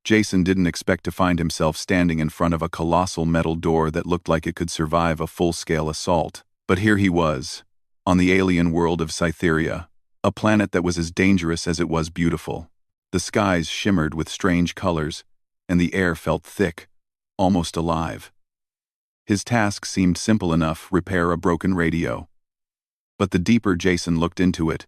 Jason didn't expect to find himself standing in front of a colossal metal door that looked like it could survive a full-scale assault. But here he was, on the alien world of Scytheria, a planet that was as dangerous as it was beautiful. The skies shimmered with strange colors, and the air felt thick, almost alive. His task seemed simple enough: repair a broken radio. But the deeper Jason looked into it,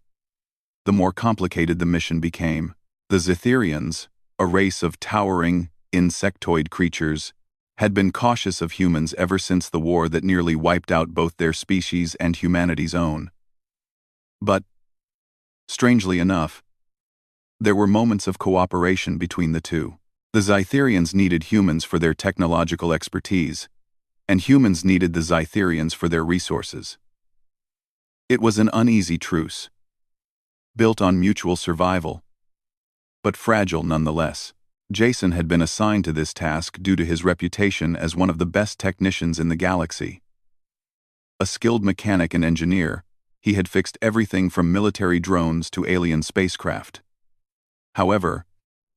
the more complicated the mission became. The Zetherians, a race of towering, insectoid creatures, had been cautious of humans ever since the war that nearly wiped out both their species and humanity's own. But, strangely enough, there were moments of cooperation between the two. The Zetherians needed humans for their technological expertise, and humans needed the Zetherians for their resources. It was an uneasy truce, built on mutual survival, but fragile nonetheless. Jason had been assigned to this task due to his reputation as one of the best technicians in the galaxy. A skilled mechanic and engineer, he had fixed everything from military drones to alien spacecraft. However,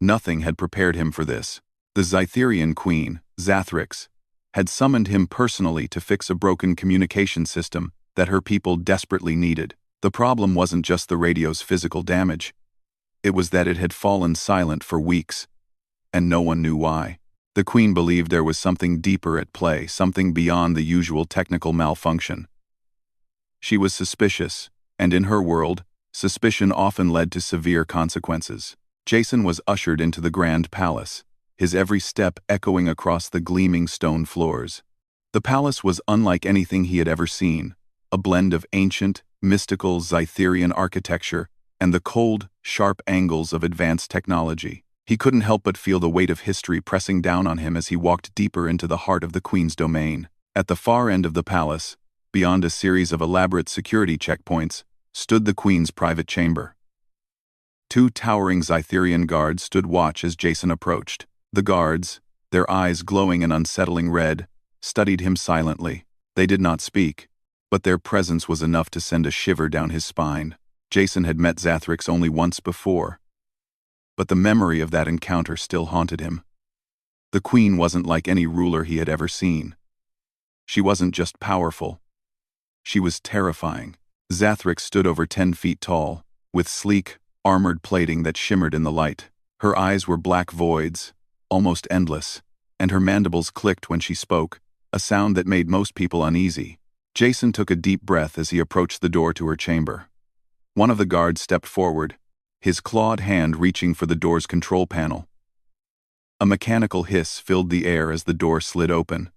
nothing had prepared him for this. The Zetherian queen, Zathrix, had summoned him personally to fix a broken communication system that her people desperately needed. The problem wasn't just the radio's physical damage. It was that it had fallen silent for weeks, and no one knew why. The queen believed there was something deeper at play, something beyond the usual technical malfunction. She was suspicious, and in her world, suspicion often led to severe consequences. Jason was ushered into the grand palace, his every step echoing across the gleaming stone floors. The palace was unlike anything he had ever seen, a blend of ancient, mystical Zetherian architecture and the cold, sharp angles of advanced technology. He couldn't help but feel the weight of history pressing down on him as he walked deeper into the heart of the queen's domain. At the far end of the palace, beyond a series of elaborate security checkpoints, stood the queen's private chamber. Two towering Zetherian guards stood watch as Jason approached. The guards, their eyes glowing an unsettling red, studied him silently. They did not speak, but their presence was enough to send a shiver down his spine. Jason had met Zathrix only once before, but the memory of that encounter still haunted him. The queen wasn't like any ruler he had ever seen. She wasn't just powerful. She was terrifying. Zathrix stood over 10 feet tall, with sleek, armored plating that shimmered in the light. Her eyes were black voids, almost endless, and her mandibles clicked when she spoke, a sound that made most people uneasy. Jason took a deep breath as he approached the door to her chamber. One of the guards stepped forward, his clawed hand reaching for the door's control panel. A mechanical hiss filled the air as the door slid open.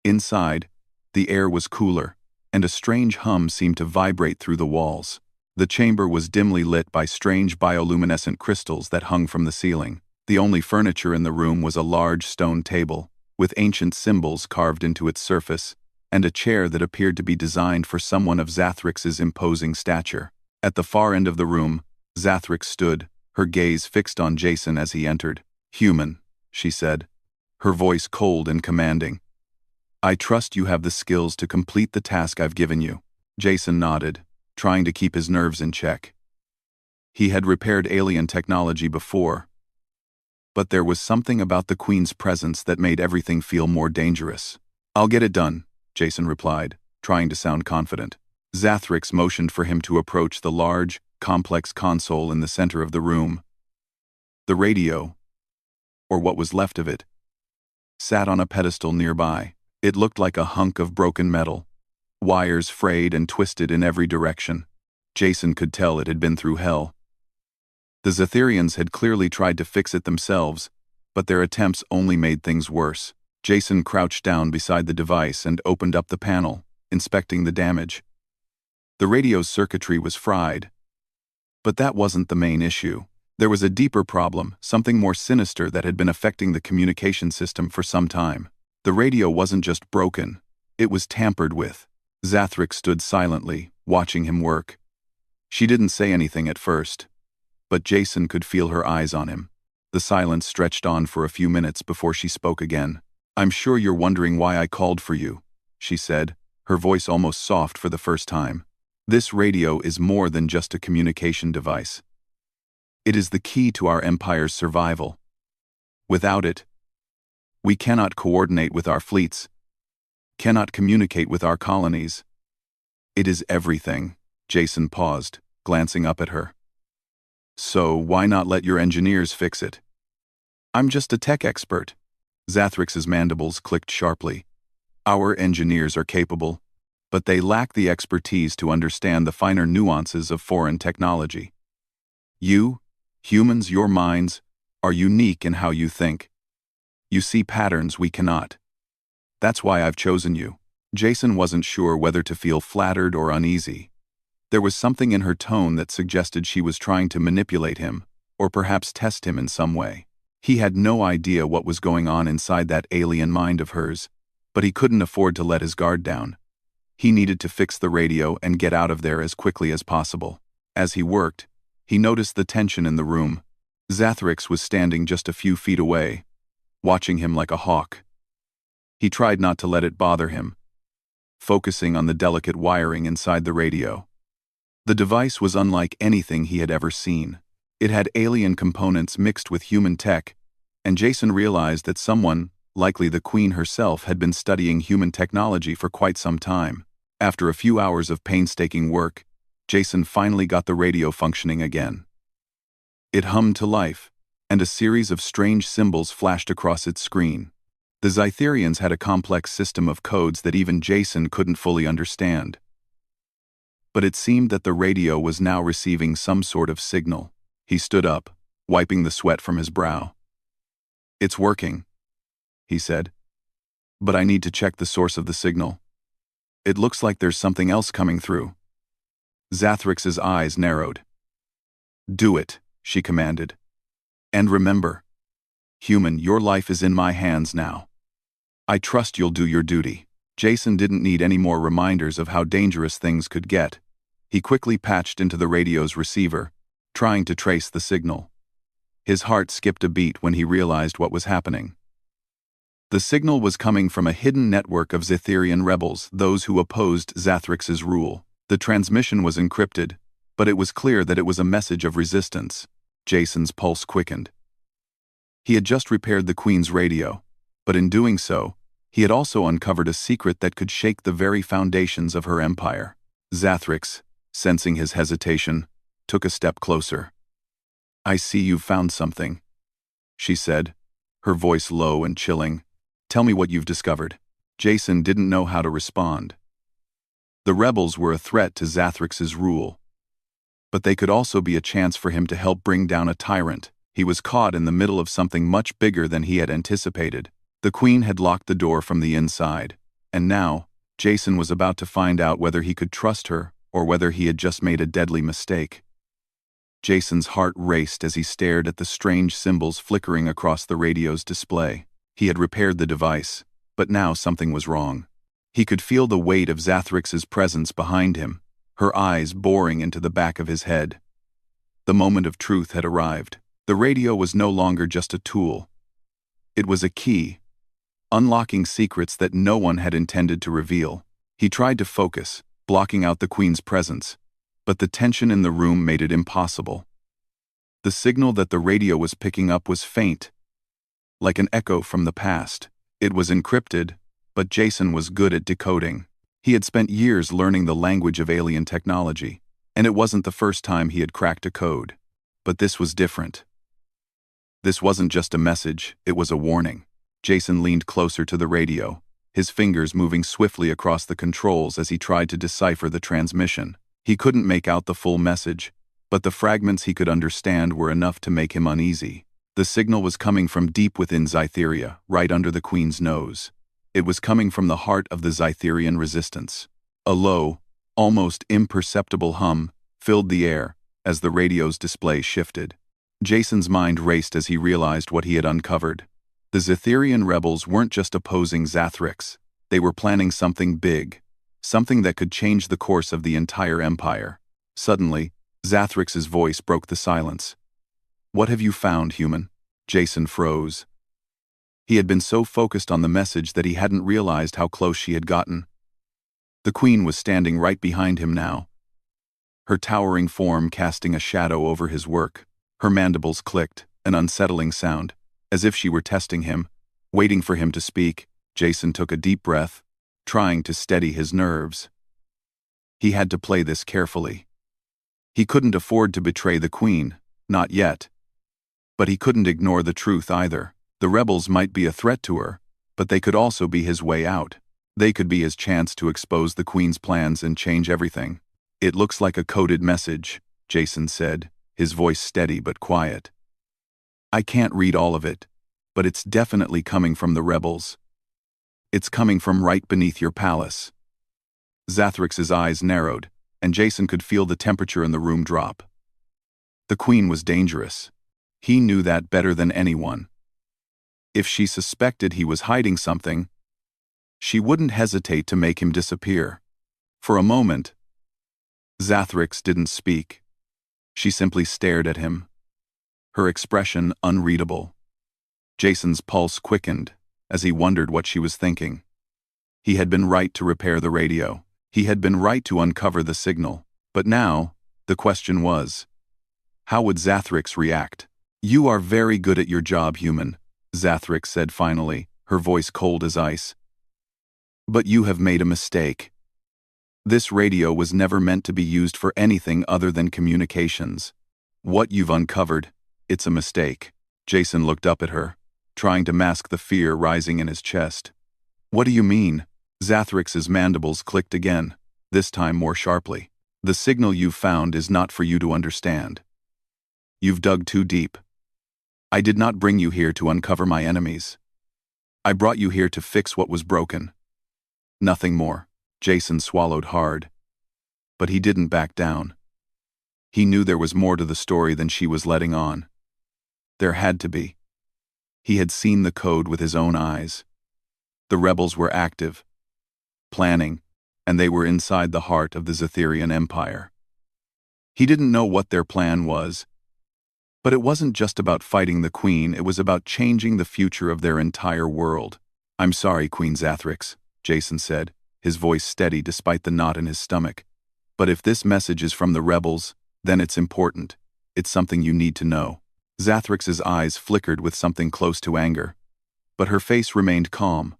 Inside, the air was cooler, and a strange hum seemed to vibrate through the walls. The chamber was dimly lit by strange bioluminescent crystals that hung from the ceiling. The only furniture in the room was a large stone table, with ancient symbols carved into its surface, and a chair that appeared to be designed for someone of Zathrix's imposing stature. At the far end of the room, Zathrix stood, her gaze fixed on Jason as he entered. "Human," she said, her voice cold and commanding. "I trust you have the skills to complete the task I've given you." Jason nodded, trying to keep his nerves in check. He had repaired alien technology before, but there was something about the queen's presence that made everything feel more dangerous. "I'll get it done," Jason replied, trying to sound confident. Zathrix motioned for him to approach the large, complex console in the center of the room. The radio, or what was left of it, sat on a pedestal nearby. It looked like a hunk of broken metal, wires frayed and twisted in every direction. Jason could tell it had been through hell. The Zetherians had clearly tried to fix it themselves, but their attempts only made things worse. Jason crouched down beside the device and opened up the panel, inspecting the damage. The radio's circuitry was fried. But that wasn't the main issue. There was a deeper problem, something more sinister that had been affecting the communication system for some time. The radio wasn't just broken, it was tampered with. Zathrix stood silently, watching him work. She didn't say anything at first, but Jason could feel her eyes on him. The silence stretched on for a few minutes before she spoke again. "I'm sure you're wondering why I called for you," she said, her voice almost soft for the first time. "This radio is more than just a communication device. It is the key to our empire's survival. Without it, we cannot coordinate with our fleets, cannot communicate with our colonies. It is everything. Jason paused, glancing up at her. So why not let your engineers fix it? I'm just a tech expert. Zathrix's mandibles clicked sharply. Our engineers are capable, but they lack the expertise to understand the finer nuances of foreign technology. You, humans, your minds, are unique in how you think. You see patterns we cannot. That's why I've chosen you. Jason wasn't sure whether to feel flattered or uneasy. There was something in her tone that suggested she was trying to manipulate him, or perhaps test him in some way. He had no idea what was going on inside that alien mind of hers, but he couldn't afford to let his guard down. He needed to fix the radio and get out of there as quickly as possible. As he worked, he noticed the tension in the room. Zathrix was standing just a few feet away, watching him like a hawk. He tried not to let it bother him, focusing on the delicate wiring inside the radio. The device was unlike anything he had ever seen. It had alien components mixed with human tech, and Jason realized that someone, likely the Queen herself, had been studying human technology for quite some time. After a few hours of painstaking work, Jason finally got the radio functioning again. It hummed to life, and a series of strange symbols flashed across its screen. The Zytherians had a complex system of codes that even Jason couldn't fully understand. But it seemed that the radio was now receiving some sort of signal. He stood up, wiping the sweat from his brow. It's working, he said. But I need to check the source of the signal. It looks like there's something else coming through. Zathrix's eyes narrowed. Do it, she commanded. And remember, human, your life is in my hands now. I trust you'll do your duty. Jason didn't need any more reminders of how dangerous things could get. He quickly patched into the radio's receiver, trying to trace the signal. His heart skipped a beat when he realized what was happening. The signal was coming from a hidden network of Zytherian rebels, those who opposed Zathrix's rule. The transmission was encrypted, but it was clear that it was a message of resistance. Jason's pulse quickened. He had just repaired the Queen's radio, but in doing so, he had also uncovered a secret that could shake the very foundations of her empire. Zathrix, sensing his hesitation, took a step closer. I see you've found something, she said, her voice low and chilling. Tell me what you've discovered. Jason didn't know how to respond. The rebels were a threat to Zathrix's rule, but they could also be a chance for him to help bring down a tyrant. He was caught in the middle of something much bigger than he had anticipated. The Queen had locked the door from the inside, and now, Jason was about to find out whether he could trust her or whether he had just made a deadly mistake. Jason's heart raced as he stared at the strange symbols flickering across the radio's display. He had repaired the device, but now something was wrong. He could feel the weight of Zathrix's presence behind him, her eyes boring into the back of his head. The moment of truth had arrived. The radio was no longer just a tool. It was a key, unlocking secrets that no one had intended to reveal. He tried to focus, blocking out the Queen's presence, but the tension in the room made it impossible. The signal that the radio was picking up was faint, like an echo from the past. It was encrypted, but Jason was good at decoding. He had spent years learning the language of alien technology, and it wasn't the first time he had cracked a code. But this was different. This wasn't just a message, it was a warning. Jason leaned closer to the radio, his fingers moving swiftly across the controls as he tried to decipher the transmission. He couldn't make out the full message, but the fragments he could understand were enough to make him uneasy. The signal was coming from deep within Zytheria, right under the Queen's nose. It was coming from the heart of the Zytherian resistance. A low, almost imperceptible hum filled the air as the radio's display shifted. Jason's mind raced as he realized what he had uncovered. The Zytherian rebels weren't just opposing Zathrix, they were planning something big, something that could change the course of the entire empire. Suddenly, Zathrix's voice broke the silence. What have you found, human? Jason froze. He had been so focused on the message that he hadn't realized how close she had gotten. The Queen was standing right behind him now, her towering form casting a shadow over his work. Her mandibles clicked, an unsettling sound. as if she were testing him, waiting for him to speak. Jason took a deep breath, trying to steady his nerves. He had to play this carefully. He couldn't afford to betray the Queen, not yet. But he couldn't ignore the truth either. The rebels might be a threat to her, but they could also be his way out. They could be his chance to expose the Queen's plans and change everything. "It looks like a coded message," Jason said, his voice steady but quiet. "I can't read all of it, but it's definitely coming from the rebels. It's coming from right beneath your palace." Zathrix's eyes narrowed, and Jason could feel the temperature in the room drop. The Queen was dangerous. He knew that better than anyone. If she suspected he was hiding something, she wouldn't hesitate to make him disappear. For a moment, Zathrix didn't speak. She simply stared at him, her expression unreadable. Jason's pulse quickened as he wondered what she was thinking. He had been right to repair the radio. He had been right to uncover the signal. But now, the question was, how would Zathrix react? "You are very good at your job, human," Zathrix said finally, her voice cold as ice. "But you have made a mistake. This radio was never meant to be used for anything other than communications. What you've uncovered, it's a mistake." Jason looked up at her, trying to mask the fear rising in his chest. "What do you mean?" Zathrix's mandibles clicked again, this time more sharply. "The signal you've found is not for you to understand. You've dug too deep. I did not bring you here to uncover my enemies. I brought you here to fix what was broken. Nothing more." Jason swallowed hard. But he didn't back down. He knew there was more to the story than she was letting on. There had to be. He had seen the code with his own eyes. The rebels were active, planning, and they were inside the heart of the Zathirian Empire. He didn't know what their plan was, but it wasn't just about fighting the Queen, it was about changing the future of their entire world. "I'm sorry, Queen Zathrix," Jason said, his voice steady despite the knot in his stomach. "But if this message is from the rebels, then it's important. It's something you need to know." Zathrix's eyes flickered with something close to anger, but her face remained calm,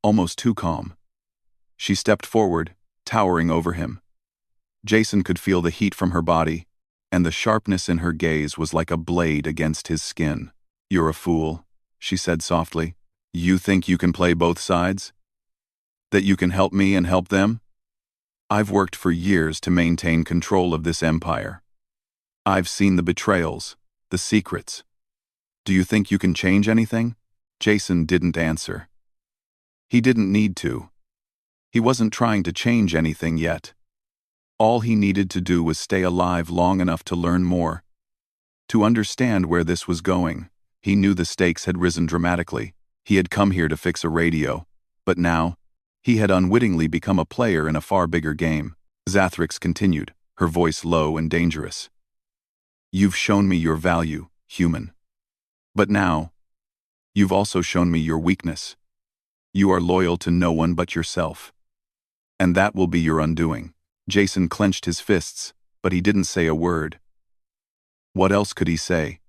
almost too calm. She stepped forward, towering over him. Jason could feel the heat from her body, and the sharpness in her gaze was like a blade against his skin. "You're a fool," she said softly. "You think you can play both sides? That you can help me and help them? I've worked for years to maintain control of this empire. I've seen the betrayals, the secrets. Do you think you can change anything?" Jason didn't answer. He didn't need to. He wasn't trying to change anything yet. All he needed to do was stay alive long enough to learn more, to understand where this was going. He knew the stakes had risen dramatically. He had come here to fix a radio, but now, he had unwittingly become a player in a far bigger game. Zathrix continued, her voice low and dangerous. "You've shown me your value, human. But now, you've also shown me your weakness. You are loyal to no one but yourself. And that will be your undoing." Jason clenched his fists, but he didn't say a word. What else could he say?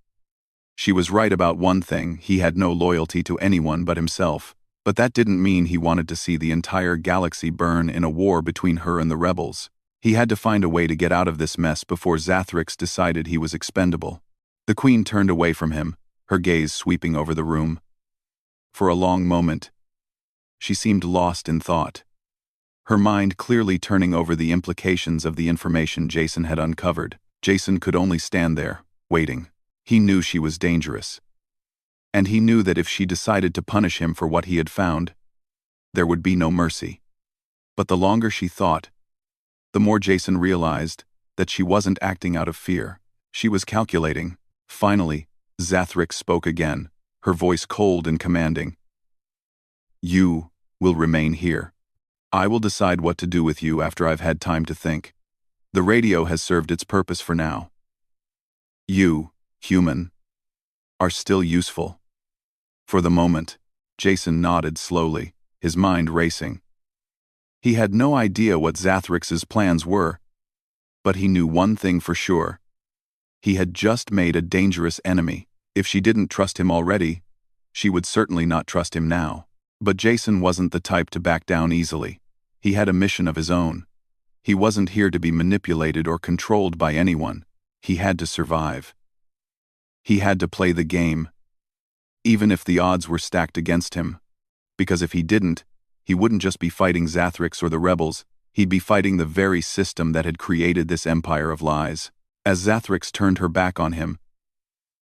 She was right about one thing: he had no loyalty to anyone but himself. But that didn't mean he wanted to see the entire galaxy burn in a war between her and the rebels. He had to find a way to get out of this mess before Zathrix decided he was expendable. The Queen turned away from him, her gaze sweeping over the room. For a long moment, she seemed lost in thought, her mind clearly turning over the implications of the information Jason had uncovered. Jason could only stand there, waiting. He knew she was dangerous. And he knew that if she decided to punish him for what he had found, there would be no mercy. But the longer she thought, the more Jason realized that she wasn't acting out of fear. She was calculating. Finally, Zathrix spoke again, her voice cold and commanding. "You will remain here. I will decide what to do with you after I've had time to think. The radio has served its purpose for now. You, human, are still useful." For the moment, Jason nodded slowly, his mind racing. He had no idea what Zathrix's plans were, but he knew one thing for sure. He had just made a dangerous enemy. If she didn't trust him already, She would certainly not trust him now. But Jason wasn't the type to back down easily. He had a mission of his own. He wasn't here to be manipulated or controlled by anyone. He had to survive. He had to play the game, even if the odds were stacked against him. Because if he didn't, he wouldn't just be fighting Zathrix or the rebels, he'd be fighting the very system that had created this empire of lies. As Zathrix turned her back on him,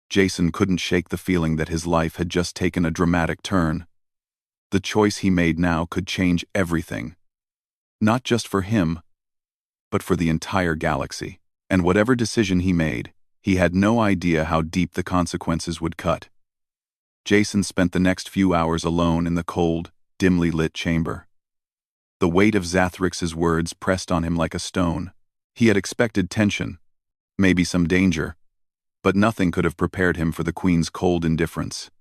Jason couldn't shake the feeling that his life had just taken a dramatic turn. The choice he made now could change everything. Not just for him, but for the entire galaxy. And whatever decision he made, he had no idea how deep the consequences would cut. Jason spent the next few hours alone in the cold, dimly lit chamber. The weight of Zathrix's words pressed on him like a stone. He had expected tension, maybe some danger, but nothing could have prepared him for the Queen's cold indifference.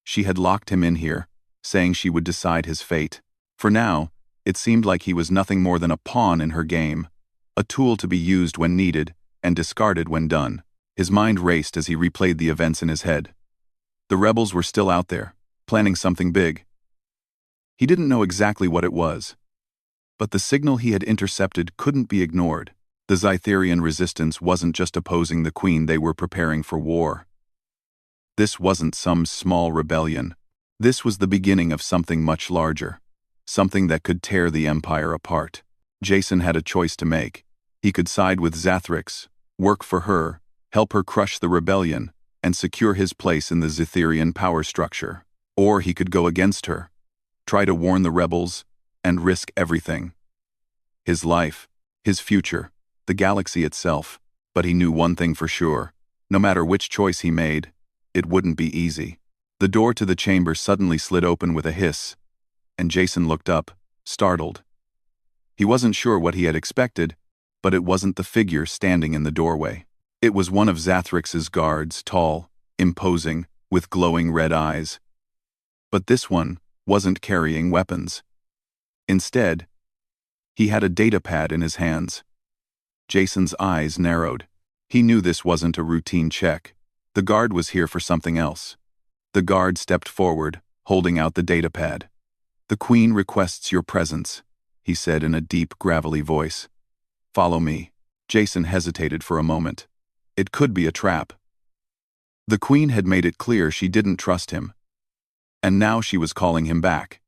She had locked him in here, saying she would decide his fate. For now, it seemed like he was nothing more than a pawn in her game, a tool to be used when needed and discarded when done. His mind raced as he replayed the events in his head. The rebels were still out there, planning something big. He didn't know exactly what it was, but the signal he had intercepted couldn't be ignored. The Zytherian resistance wasn't just opposing the Queen, they were preparing for war. This wasn't some small rebellion. This was the beginning of something much larger, something that could tear the Empire apart. Jason had a choice to make. He could side with Zathrix, work for her, help her crush the rebellion, and secure his place in the Zytherian power structure. Or he could go against her, try to warn the rebels, and risk everything. His life, his future, the galaxy itself. But he knew one thing for sure. No matter which choice he made, it wouldn't be easy. The door to the chamber suddenly slid open with a hiss, and Jason looked up, startled. He wasn't sure what he had expected, but it wasn't the figure standing in the doorway. It was one of Zathrix's guards, tall, imposing, with glowing red eyes. But this one wasn't carrying weapons. Instead, he had a datapad in his hands. Jason's eyes narrowed. He knew this wasn't a routine check. The guard was here for something else. The guard stepped forward, holding out the datapad. "The Queen requests your presence," he said in a deep, gravelly voice. "Follow me." Jason hesitated for a moment. It could be a trap. The Queen had made it clear she didn't trust him. And now she was calling him back.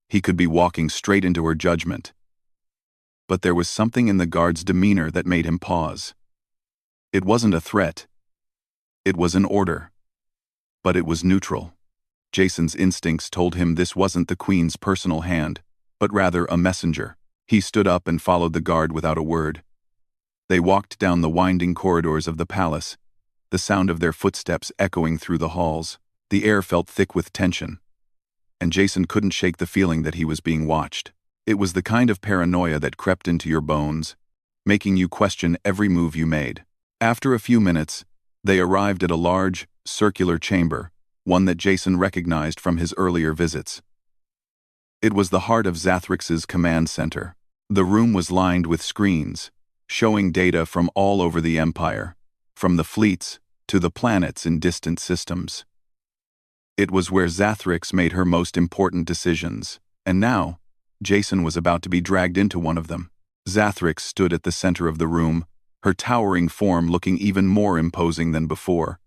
He could be walking straight into her judgment. But there was something in the guard's demeanor that made him pause. It wasn't a threat. It was an order. But it was neutral. Jason's instincts told him this wasn't the Queen's personal hand, but rather a messenger. He stood up and followed the guard without a word. They walked down the winding corridors of the palace, the sound of their footsteps echoing through the halls. The air felt thick with tension, and Jason couldn't shake the feeling that he was being watched. It was the kind of paranoia that crept into your bones, making you question every move you made. After a few minutes, they arrived at a large, circular chamber, one that Jason recognized from his earlier visits. It was the heart of Zathrix's command center. The room was lined with screens, showing data from all over the Empire, from the fleets to the planets in distant systems. It was where Zathrix made her most important decisions, and now, Jason was about to be dragged into one of them. Zathrix stood at the center of the room, her towering form looking even more imposing than before.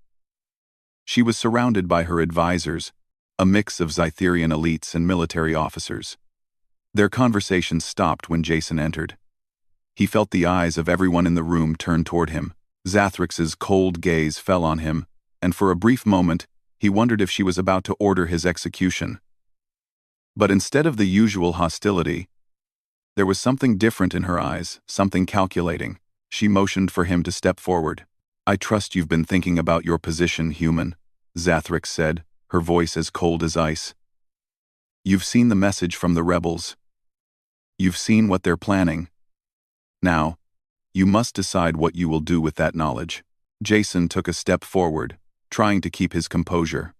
She was surrounded by her advisors, a mix of Zytherian elites and military officers. Their conversation stopped when Jason entered. He felt the eyes of everyone in the room turn toward him. Zathrix's cold gaze fell on him, and for a brief moment, he wondered if she was about to order his execution. But instead of the usual hostility, there was something different in her eyes, something calculating. She motioned for him to step forward. "I trust you've been thinking about your position, human," Zathrix said, her voice as cold as ice. "You've seen the message from the rebels. You've seen what they're planning. Now, you must decide what you will do with that knowledge." Jason took a step forward, trying to keep his composure.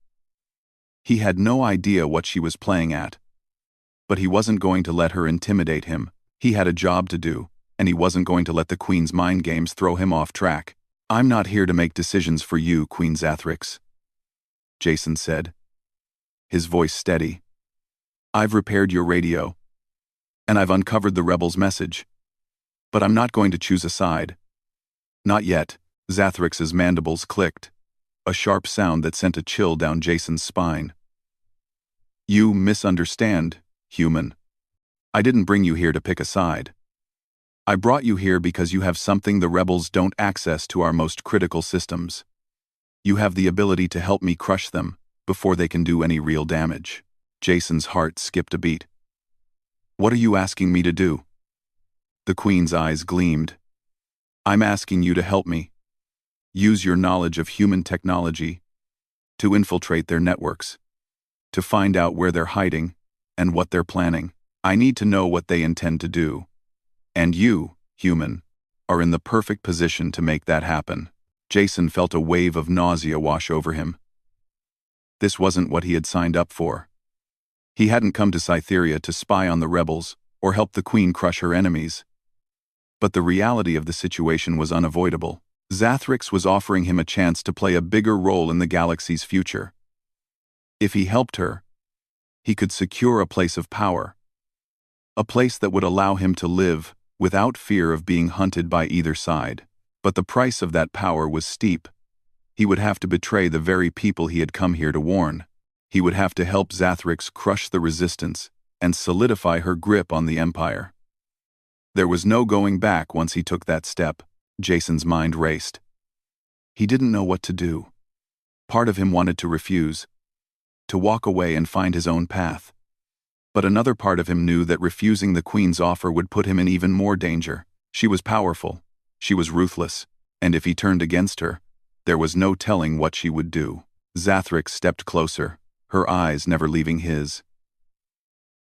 He had no idea what she was playing at. But he wasn't going to let her intimidate him. He had a job to do, and he wasn't going to let the Queen's mind games throw him off track. "I'm not here to make decisions for you, Queen Zathrix," Jason said. his voice steady. "I've repaired your radio, and I've uncovered the rebels' message. But I'm not going to choose a side. Not yet." Zathrix's mandibles clicked, a sharp sound that sent a chill down Jason's spine. "You misunderstand, human. I didn't bring you here to pick a side. I brought you here because you have something the rebels don't access to our most critical systems. You have the ability to help me crush them before they can do any real damage." Jason's heart skipped a beat. "What are you asking me to do?" The Queen's eyes gleamed. "I'm asking you to help me. Use your knowledge of human technology to infiltrate their networks, to find out where they're hiding and what they're planning. I need to know what they intend to do. And you, human, are in the perfect position to make that happen." Jason felt a wave of nausea wash over him. This wasn't what he had signed up for. He hadn't come to Scytheria to spy on the rebels or help the Queen crush her enemies. But the reality of the situation was unavoidable. Zathrix was offering him a chance to play a bigger role in the galaxy's future. If he helped her, he could secure a place of power. A place that would allow him to live without fear of being hunted by either side. But the price of that power was steep. He would have to betray the very people he had come here to warn. He would have to help Zathrix crush the resistance and solidify her grip on the Empire. There was no going back once he took that step. Jason's mind raced. He didn't know what to do. Part of him wanted to refuse, to walk away and find his own path. But another part of him knew that refusing the Queen's offer would put him in even more danger. She was powerful, she was ruthless, and if he turned against her, there was no telling what she would do. Zathrix stepped closer, her eyes never leaving his.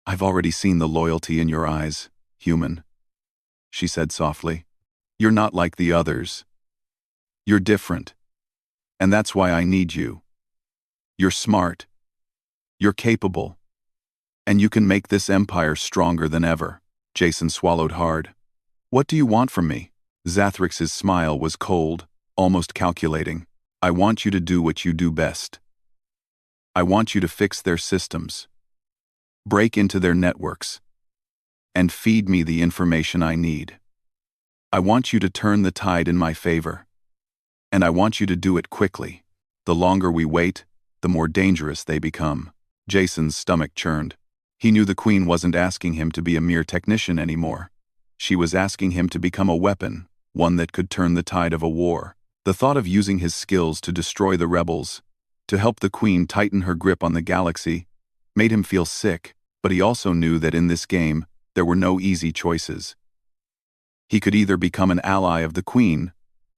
"I've already seen the loyalty in your eyes, human," she said softly. "You're not like the others. You're different. And that's why I need you. You're smart. You're capable. And you can make this empire stronger than ever." Jason swallowed hard. "What do you want from me?" Zathrix's smile was cold, almost calculating. "I want you to do what you do best. I want you to fix their systems, break into their networks, and feed me the information I need. I want you to turn the tide in my favor. And I want you to do it quickly. The longer we wait, the more dangerous they become." Jason's stomach churned. He knew the Queen wasn't asking him to be a mere technician anymore. She was asking him to become a weapon, one that could turn the tide of a war. The thought of using his skills to destroy the rebels, to help the Queen tighten her grip on the galaxy, made him feel sick, but he also knew that in this game, there were no easy choices. He could either become an ally of the Queen,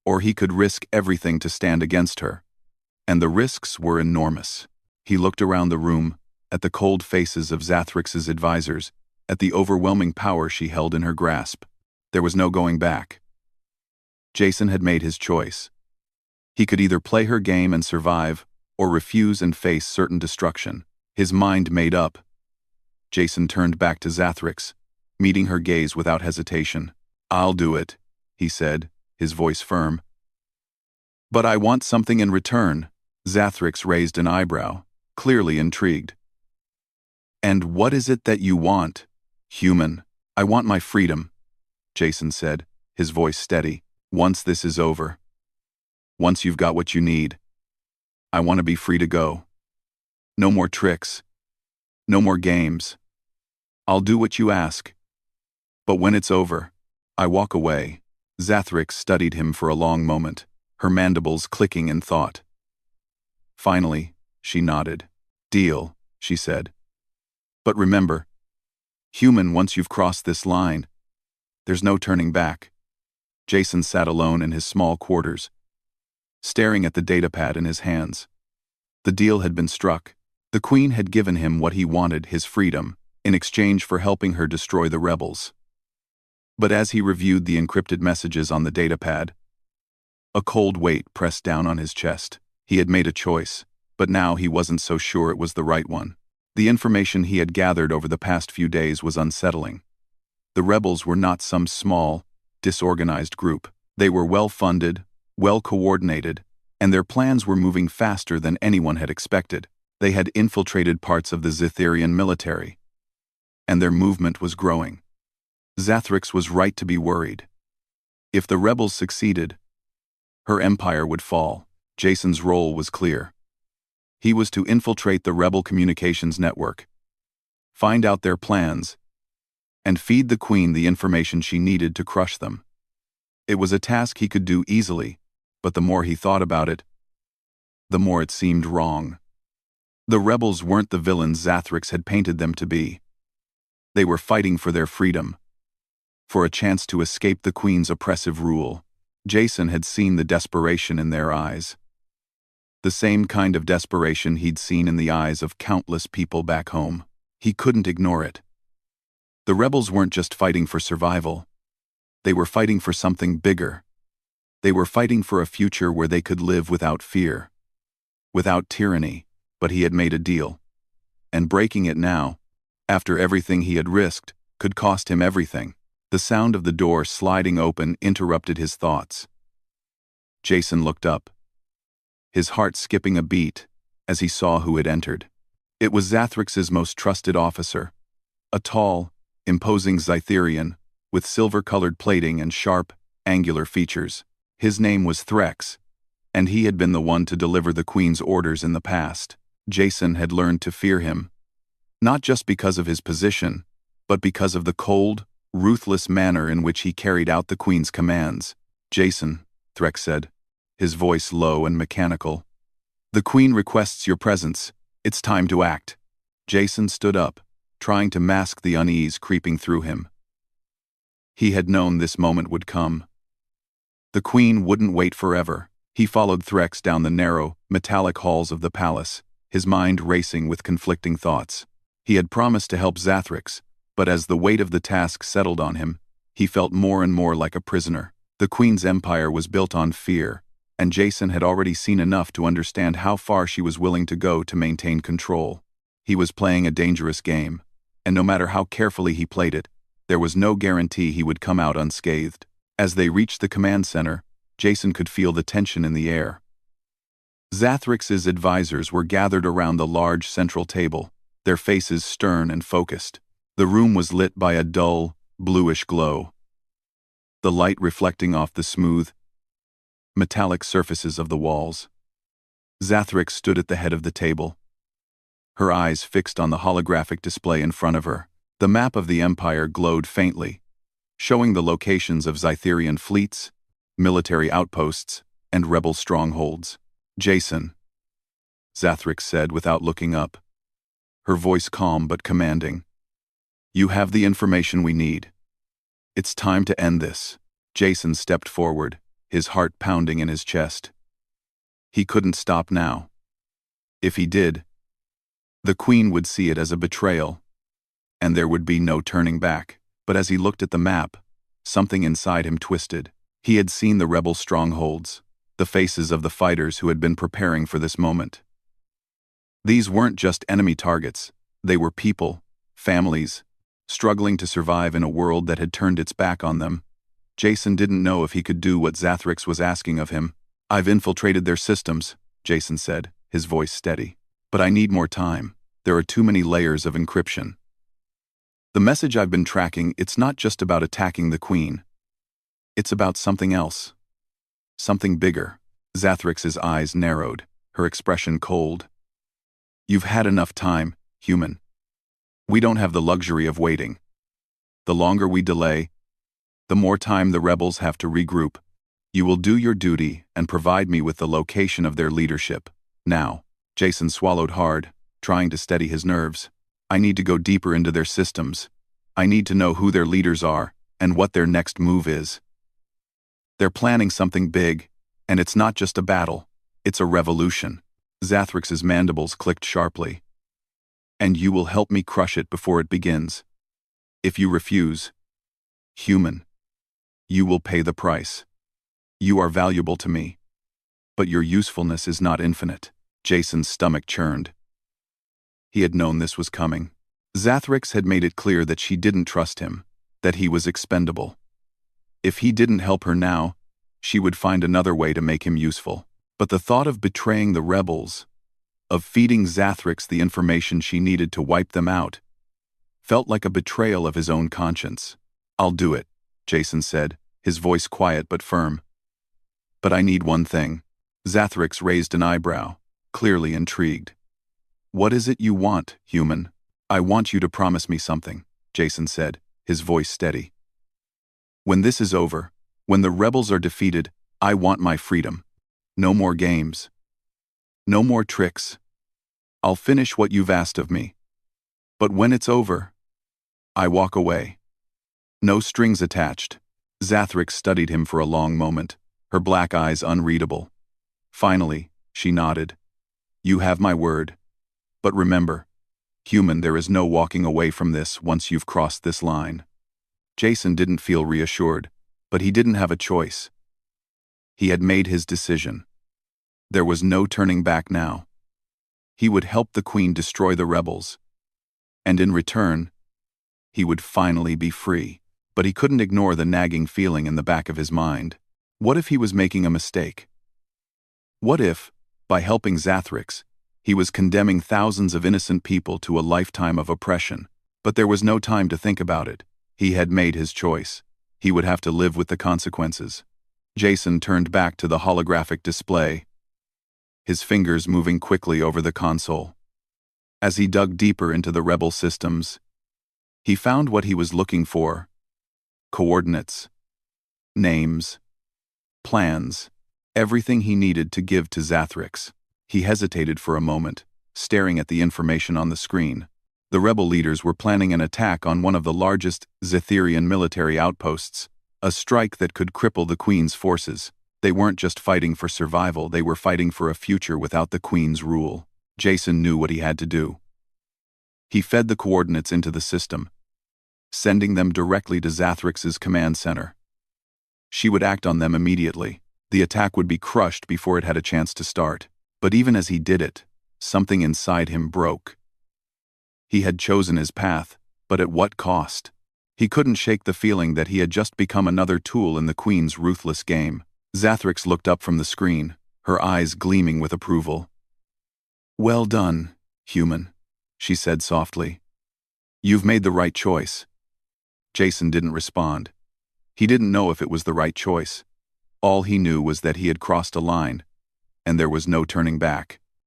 or he could risk everything to stand against her. And the risks were enormous. He looked around the room, at the cold faces of Zathrix's advisors, at the overwhelming power she held in her grasp. There was no going back. Jason had made his choice. He could either play her game and survive, or refuse and face certain destruction. His mind made up. Jason turned back to Zathrix, meeting her gaze without hesitation. "I'll do it," he said, his voice firm. "But I want something in return." Zathrix raised an eyebrow, clearly intrigued. "And what is it that you want, human?" "I want my freedom," Jason said, his voice steady. "Once this is over, once you've got what you need, I want to be free to go. No more tricks. No more games. I'll do what you ask. But when it's over, I walk away." Zathrix studied him for a long moment, her mandibles clicking in thought. Finally, she nodded. "Deal," she said. "But remember, human, once you've crossed this line, there's no turning back." Jason sat alone in his small quarters, staring at the datapad in his hands. The deal had been struck. The Queen had given him what he wanted, his freedom, in exchange for helping her destroy the rebels. But as he reviewed the encrypted messages on the datapad, a cold weight pressed down on his chest. He had made a choice, but now he wasn't so sure it was the right one. The information he had gathered over the past few days was unsettling. The rebels were not some small, disorganized group. They were well-funded, well-coordinated, and their plans were moving faster than anyone had expected. They had infiltrated parts of the Zitherian military, and their movement was growing. Xathrix was right to be worried. If the rebels succeeded, her empire would fall. Jason's role was clear. He was to infiltrate the rebel communications network, find out their plans, and feed the Queen the information she needed to crush them. It was a task he could do easily, but the more he thought about it, the more it seemed wrong. The rebels weren't the villains Xathrix had painted them to be. They were fighting for their freedom, for a chance to escape the Queen's oppressive rule. Jason had seen the desperation in their eyes. The same kind of desperation he'd seen in the eyes of countless people back home. He couldn't ignore it. The rebels weren't just fighting for survival. They were fighting for something bigger. They were fighting for a future where they could live without fear, without tyranny. But he had made a deal, and breaking it now, after everything he had risked, could cost him everything. The sound of the door sliding open interrupted his thoughts. Jason looked up, his heart skipping a beat as he saw who had entered. It was Xathrix's most trusted officer, a tall, imposing Zitherian with silver-colored plating and sharp, angular features. His name was Threx, and he had been the one to deliver the Queen's orders in the past. Jason had learned to fear him, not just because of his position, but because of the cold, ruthless manner in which he carried out the Queen's commands. "Jason," Threx said, his voice low and mechanical. "The Queen requests your presence. It's time to act." Jason stood up, trying to mask the unease creeping through him. He had known this moment would come. The Queen wouldn't wait forever. He followed Threx down the narrow, metallic halls of the palace, his mind racing with conflicting thoughts. He had promised to help Xathrix, but as the weight of the task settled on him, he felt more and more like a prisoner. The Queen's empire was built on fear, and Jason had already seen enough to understand how far she was willing to go to maintain control. He was playing a dangerous game, and no matter how carefully he played it, there was no guarantee he would come out unscathed. As they reached the command center, Jason could feel the tension in the air. Xathrix's advisors were gathered around the large central table, their faces stern and focused. The room was lit by a dull, bluish glow, the light reflecting off the smooth, metallic surfaces of the walls. Xathrix stood at the head of the table, her eyes fixed on the holographic display in front of her. The map of the Empire glowed faintly, showing the locations of Zitherian fleets, military outposts, and rebel strongholds. "Jason," Xathrix said without looking up, her voice calm but commanding. "You have the information we need. It's time to end this." Jason stepped forward, his heart pounding in his chest. He couldn't stop now. If he did, the Queen would see it as a betrayal, and there would be no turning back. But as he looked at the map, something inside him twisted. He had seen the rebel strongholds, the faces of the fighters who had been preparing for this moment. These weren't just enemy targets, they were people, families, struggling to survive in a world that had turned its back on them. Jason didn't know if he could do what Xathrix was asking of him. "I've infiltrated their systems," Jason said, his voice steady. "But I need more time. There are too many layers of encryption. The message I've been tracking, it's not just about attacking the Queen. It's about something else. Something bigger." Xathrix's eyes narrowed, her expression cold. "You've had enough time, human. We don't have the luxury of waiting. The longer we delay, the more time the rebels have to regroup. You will do your duty and provide me with the location of their leadership. Now." Jason swallowed hard, trying to steady his nerves. "I need to go deeper into their systems. I need to know who their leaders are and what their next move is. They're planning something big, and it's not just a battle, it's a revolution." Xathrix's mandibles clicked sharply. "And you will help me crush it before it begins. If you refuse, human, you will pay the price. You are valuable to me, but your usefulness is not infinite." Jason's stomach churned. He had known this was coming. Xathrix had made it clear that she didn't trust him, that he was expendable. If he didn't help her now, she would find another way to make him useful. But the thought of betraying the rebels, of feeding Zathrix the information she needed to wipe them out, felt like a betrayal of his own conscience. "I'll do it," Jason said, his voice quiet but firm. "But I need one thing." Zathrix raised an eyebrow, clearly intrigued. "What is it you want, human?" "I want you to promise me something," Jason said, his voice steady. "When this is over, when the rebels are defeated, I want my freedom. No more games. No more tricks. I'll finish what you've asked of me. But when it's over, I walk away. No strings attached." Zathrix studied him for a long moment, her black eyes unreadable. Finally, she nodded. "You have my word. But remember, human, there is no walking away from this once you've crossed this line." Jason didn't feel reassured, but he didn't have a choice. He had made his decision. There was no turning back now. He would help the Queen destroy the rebels. And in return, he would finally be free. But he couldn't ignore the nagging feeling in the back of his mind. What if he was making a mistake? What if, by helping Zathrix, he was condemning thousands of innocent people to a lifetime of oppression? But there was no time to think about it. He had made his choice. He would have to live with the consequences. Jason turned back to the holographic display, his fingers moving quickly over the console. As he dug deeper into the rebel systems, he found what he was looking for: coordinates, names, plans, everything he needed to give to Zathrix. He hesitated for a moment, staring at the information on the screen. The rebel leaders were planning an attack on one of the largest Zetherian military outposts, a strike that could cripple the Queen's forces. They weren't just fighting for survival, they were fighting for a future without the Queen's rule. Jason knew what he had to do. He fed the coordinates into the system, sending them directly to Zathrix's command center. She would act on them immediately. The attack would be crushed before it had a chance to start. But even as he did it, something inside him broke. He had chosen his path, but at what cost? He couldn't shake the feeling that he had just become another tool in the Queen's ruthless game. Zathrix looked up from the screen, her eyes gleaming with approval. "Well done, human," she said softly. "You've made the right choice." Jason didn't respond. He didn't know if it was the right choice. All he knew was that he had crossed a line, and there was no turning back.